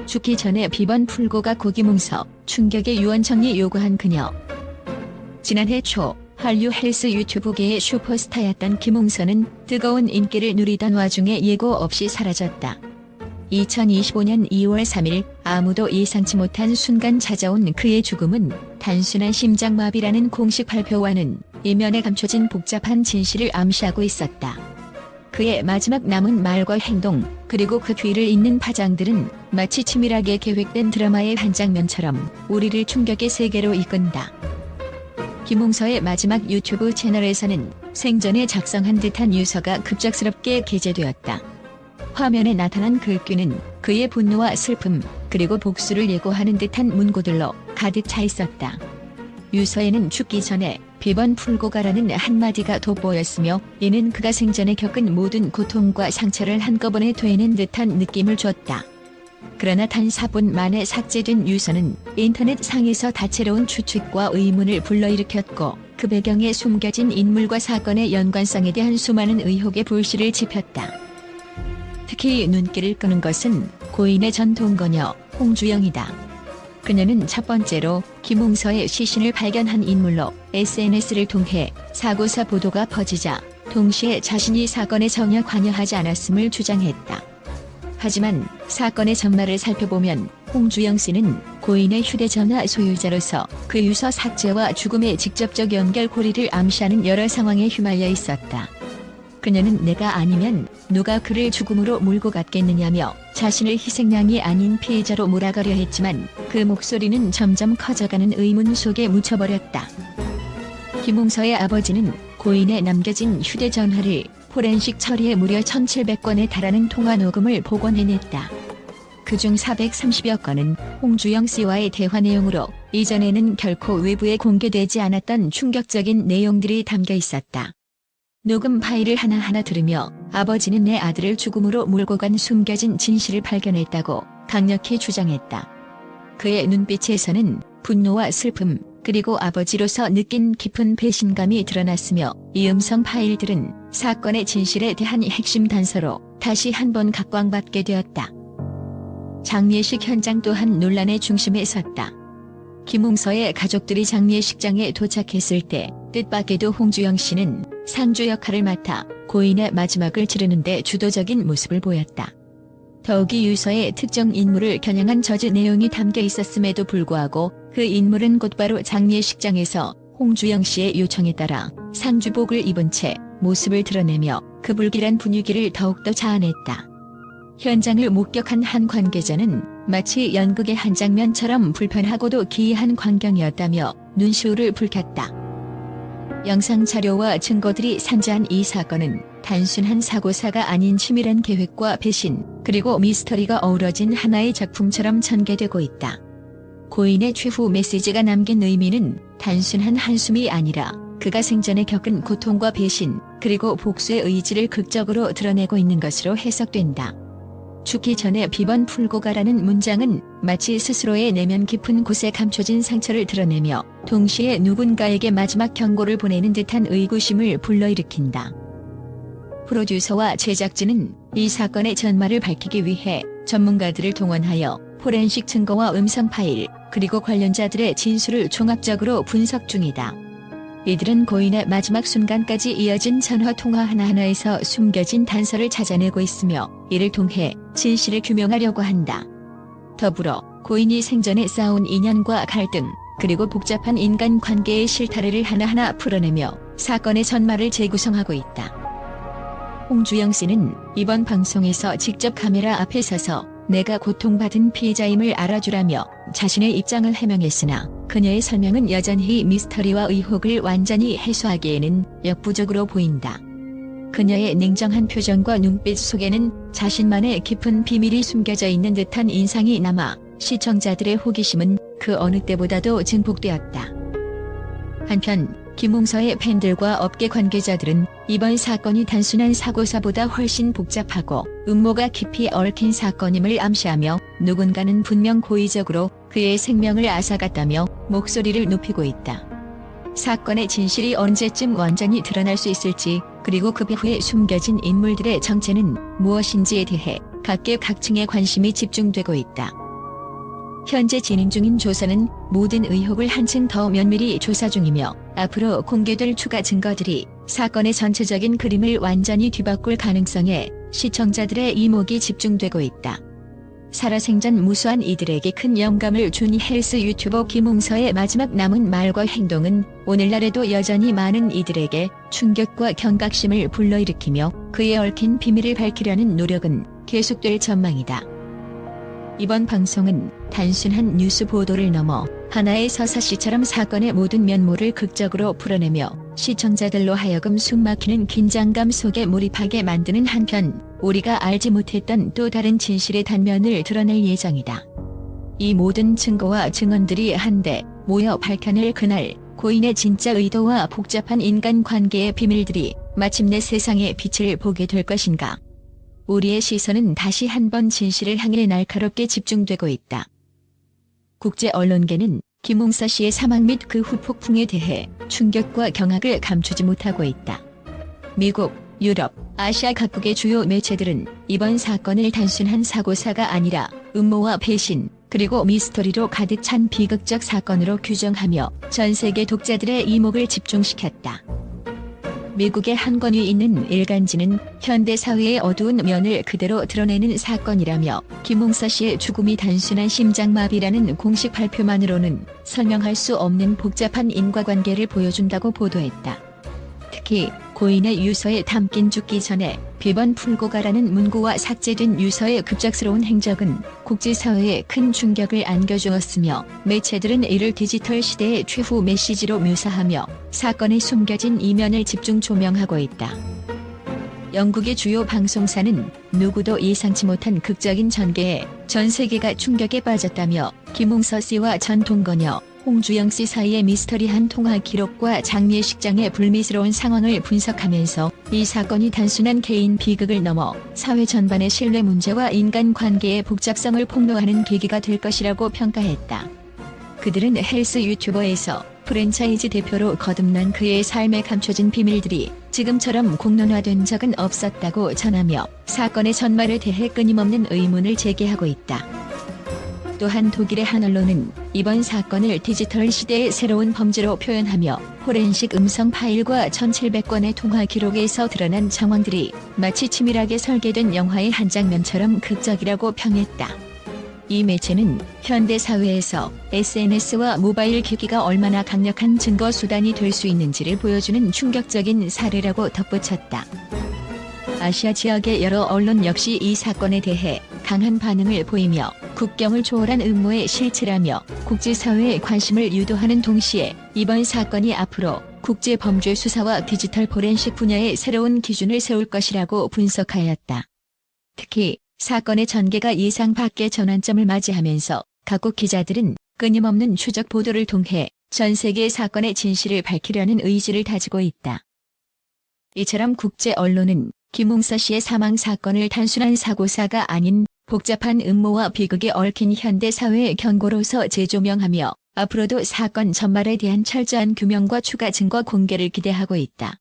죽기 전에 비번 풀고 가 고기뭉서 충격의 유언정리 요구한 그녀. 지난해 초 한류 헬스 유튜브계의 슈퍼스타였던 김웅서는 뜨거운 인기를 누리던 와중에 예고 없이 사라졌다. 2025년 2월 3일 아무도 예상치 못한 순간 찾아온 그의 죽음은 단순한 심장마비라는 공식 발표와는 이면에 감춰진 복잡한 진실을 암시하고 있었다. 그의 마지막 남은 말과 행동, 그리고 그 뒤를 잇는 파장들은 마치 치밀하게 계획된 드라마의 한 장면처럼 우리를 충격의 세계로 이끈다. 김웅서의 마지막 유튜브 채널에서는 생전에 작성한 듯한 유서가 급작스럽게 게재되었다. 화면에 나타난 글귀는 그의 분노와 슬픔, 그리고 복수를 예고하는 듯한 문구들로 가득 차 있었다. 유서에는 죽기 전에 비번 풀고 가라는 한마디가 돋보였으며, 이는 그가 생전에 겪은 모든 고통과 상처를 한꺼번에 되뇌는 듯한 느낌을 줬다. 그러나 단 4분 만에 삭제된 유서는 인터넷 상에서 다채로운 추측과 의문을 불러일으켰고, 그 배경에 숨겨진 인물과 사건의 연관성에 대한 수많은 의혹의 불씨를 지폈다. 특히 눈길을 끄는 것은 고인의 전 동거녀 홍주영이다. 그녀는 첫 번째로 김웅서의 시신을 발견한 인물로 SNS를 통해 사고사 보도가 퍼지자 동시에 자신이 사건에 전혀 관여하지 않았음을 주장했다. 하지만 사건의 전말을 살펴보면 홍주영 씨는 고인의 휴대전화 소유자로서 그 유서 삭제와 죽음의 직접적 연결고리를 암시하는 여러 상황에 휘말려 있었다. 그녀는 내가 아니면 누가 그를 죽음으로 몰고 갔겠느냐며 자신을 희생양이 아닌 피해자로 몰아가려 했지만 그 목소리는 점점 커져가는 의문 속에 묻혀버렸다. 김웅서의 아버지는 고인의 남겨진 휴대전화를 포렌식 처리해 무려 1700건에 달하는 통화 녹음을 복원해냈다. 그중 430여 건은 홍주영 씨와의 대화 내용으로 이전에는 결코 외부에 공개되지 않았던 충격적인 내용들이 담겨 있었다. 녹음 파일을 하나하나 들으며 아버지는 내 아들을 죽음으로 몰고 간 숨겨진 진실을 발견했다고 강력히 주장했다. 그의 눈빛에서는 분노와 슬픔, 그리고 아버지로서 느낀 깊은 배신감이 드러났으며, 이 음성 파일들은 사건의 진실에 대한 핵심 단서로 다시 한번 각광받게 되었다. 장례식 현장 또한 논란의 중심에 섰다. 김웅서의 가족들이 장례식장에 도착했을 때 뜻밖에도 홍주영 씨는 상주 역할을 맡아 고인의 마지막을 치르는데 주도적인 모습을 보였다. 더욱이 유서에 특정 인물을 겨냥한 저지 내용이 담겨 있었음에도 불구하고 그 인물은 곧바로 장례식장에서 홍주영 씨의 요청에 따라 상주복을 입은 채 모습을 드러내며 그 불길한 분위기를 더욱더 자아냈다. 현장을 목격한 한 관계자는 마치 연극의 한 장면처럼 불편하고도 기이한 광경이었다며 눈시울을 붉혔다. 영상 자료와 증거들이 산재한 이 사건은 단순한 사고사가 아닌 치밀한 계획과 배신, 그리고 미스터리가 어우러진 하나의 작품처럼 전개되고 있다. 고인의 최후 메시지가 남긴 의미는 단순한 한숨이 아니라 그가 생전에 겪은 고통과 배신, 그리고 복수의 의지를 극적으로 드러내고 있는 것으로 해석된다. 죽기 전에 비번 풀고 가라는 문장은 마치 스스로의 내면 깊은 곳에 감춰진 상처를 드러내며 동시에 누군가에게 마지막 경고를 보내는 듯한 의구심을 불러일으킨다. 프로듀서와 제작진은 이 사건의 전말을 밝히기 위해 전문가들을 동원하여 포렌식 증거와 음성 파일, 그리고 관련자들의 진술을 종합적으로 분석 중이다. 이들은 고인의 마지막 순간까지 이어진 전화 통화 하나하나에서 숨겨진 단서를 찾아내고 있으며, 이를 통해 진실을 규명하려고 한다. 더불어 고인이 생전에 쌓아온 인연과 갈등, 그리고 복잡한 인간관계의 실타래를 하나하나 풀어내며 사건의 전말을 재구성하고 있다. 홍주영 씨는 이번 방송에서 직접 카메라 앞에 서서 내가 고통받은 피해자임을 알아주라며 자신의 입장을 해명했으나, 그녀의 설명은 여전히 미스터리와 의혹을 완전히 해소하기에는 역부족으로 보인다. 그녀의 냉정한 표정과 눈빛 속에는 자신만의 깊은 비밀이 숨겨져 있는 듯한 인상이 남아 시청자들의 호기심은 그 어느 때보다도 증폭되었다. 한편 김웅서의 팬들과 업계 관계자들은 이번 사건이 단순한 사고사보다 훨씬 복잡하고 음모가 깊이 얽힌 사건임을 암시하며, 누군가는 분명 고의적으로 그의 생명을 앗아갔다며 목소리를 높이고 있다. 사건의 진실이 언제쯤 완전히 드러날 수 있을지, 그리고 그 배후에 숨겨진 인물들의 정체는 무엇인지에 대해 각계각층의 관심이 집중되고 있다. 현재 진행 중인 조사는 모든 의혹을 한층 더 면밀히 조사 중이며 앞으로 공개될 추가 증거들이 사건의 전체적인 그림을 완전히 뒤바꿀 가능성에 시청자들의 이목이 집중되고 있다. 살아생전 무수한 이들에게 큰 영감을 준 헬스 유튜버 김웅서의 마지막 남은 말과 행동은 오늘날에도 여전히 많은 이들에게 충격과 경각심을 불러일으키며 그의 얽힌 비밀을 밝히려는 노력은 계속될 전망이다. 이번 방송은 단순한 뉴스 보도를 넘어 하나의 서사시처럼 사건의 모든 면모를 극적으로 풀어내며 시청자들로 하여금 숨막히는 긴장감 속에 몰입하게 만드는 한편 우리가 알지 못했던 또 다른 진실의 단면을 드러낼 예정이다. 이 모든 증거와 증언들이 한데 모여 밝혀낼 그날 고인의 진짜 의도와 복잡한 인간관계의 비밀들이 마침내 세상의 빛을 보게 될 것인가. 우리의 시선은 다시 한번 진실을 향해 날카롭게 집중되고 있다. 국제 언론계는 김웅서 씨의 사망 및 그 후 폭풍에 대해 충격과 경악을 감추지 못하고 있다. 미국, 유럽, 아시아 각국의 주요 매체들은 이번 사건을 단순한 사고사가 아니라 음모와 배신, 그리고 미스터리로 가득 찬 비극적 사건으로 규정하며 전 세계 독자들의 이목을 집중시켰다. 미국의 한 권위 있는 일간지는 현대 사회의 어두운 면을 그대로 드러내는 사건이라며 김웅서 씨의 죽음이 단순한 심장마비라는 공식 발표만으로는 설명할 수 없는 복잡한 인과관계를 보여준다고 보도했다. 특히 고인의 유서에 담긴 죽기 전에 비번 풀고 가라는 문구와 삭제된 유서의 급작스러운 행적은 국제사회에 큰 충격을 안겨주었으며 매체들은 이를 디지털 시대의 최후 메시지로 묘사하며 사건의 숨겨진 이면을 집중 조명하고 있다. 영국의 주요 방송사는 누구도 예상치 못한 극적인 전개에 전 세계가 충격에 빠졌다며 김웅서 씨와 전 동거녀 홍주영 씨 사이의 미스터리한 통화 기록과 장례식장의 불미스러운 상황을 분석하면서 이 사건이 단순한 개인 비극을 넘어 사회 전반의 신뢰 문제와 인간관계의 복잡성을 폭로하는 계기가 될 것이라고 평가했다. 그들은 헬스 유튜버에서 프랜차이즈 대표로 거듭난 그의 삶에 감춰진 비밀들이 지금처럼 공론화된 적은 없었다고 전하며 사건의 전말에 대해 끊임없는 의문을 제기하고 있다. 또한 독일의 한 언론은 이번 사건을 디지털 시대의 새로운 범죄로 표현하며 포렌식 음성 파일과 1700건의 통화 기록에서 드러난 정황들이 마치 치밀하게 설계된 영화의 한 장면처럼 극적이라고 평했다. 이 매체는 현대 사회에서 SNS와 모바일 기기가 얼마나 강력한 증거 수단이 될 수 있는지를 보여주는 충격적인 사례라고 덧붙였다. 아시아 지역의 여러 언론 역시 이 사건에 대해 강한 반응을 보이며 국경을 초월한 음모의 실체라며 국제사회의 관심을 유도하는 동시에 이번 사건이 앞으로 국제범죄 수사와 디지털 포렌식 분야의 새로운 기준을 세울 것이라고 분석하였다. 특히 사건의 전개가 예상 밖의 전환점을 맞이하면서 각국 기자들은 끊임없는 추적 보도를 통해 전 세계 사건의 진실을 밝히려는 의지를 다지고 있다. 이처럼 국제 언론은 김웅서 씨의 사망 사건을 단순한 사고사가 아닌 복잡한 음모와 비극에 얽힌 현대 사회의 경고로서 재조명하며 앞으로도 사건 전말에 대한 철저한 규명과 추가 증거 공개를 기대하고 있다.